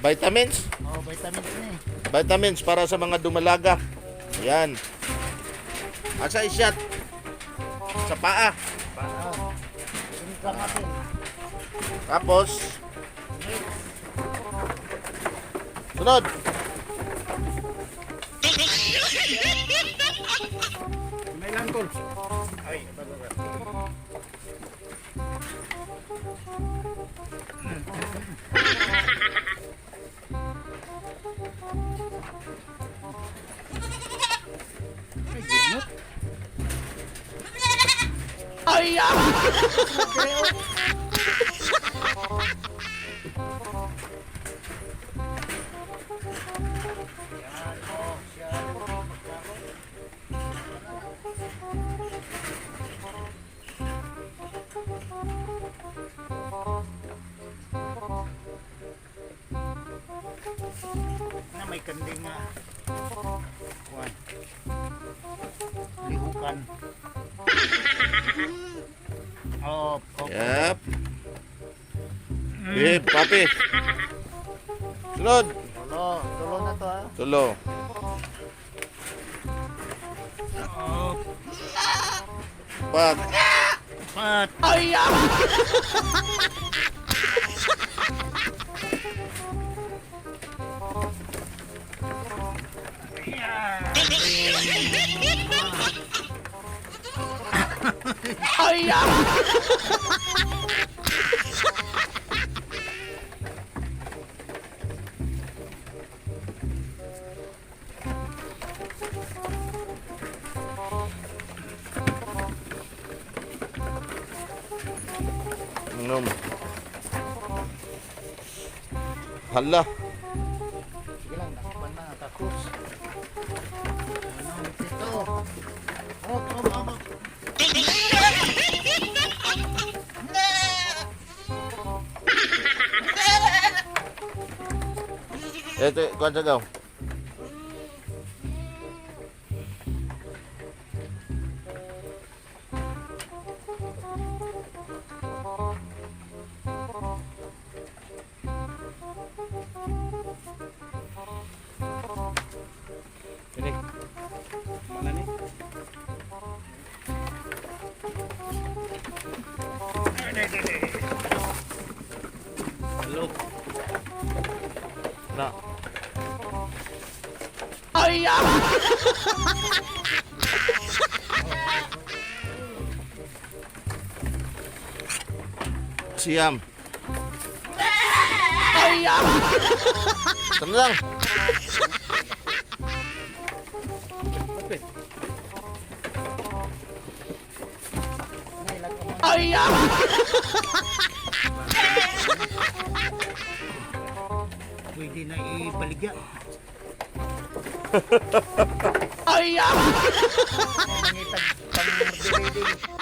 Vitamins? Oh, vitamins na eh. Vitamins para sa mga dumalaga. Yan. Asa isyat? Sa paa. Sinigang natin. Tapos, sunod. May lang tol. Ay, bago. Ay, na may kanding nga. Kuwan. Lihukan. Oh, Yep. Bib, papi. Sunod. Tulo na to ha. Tulo. Oh, Pat. pat. Ay, Ay, Inom. Hala. sige lang, nakapal na, nakakrus. Ano, ito. Oh. Ito, kuhan sa gaw. Ini. Mana nih? Halo. Nah. Ay, Siam. Ay, Tenang. Ay, pwede na ibaligya. Ay, nangitag pang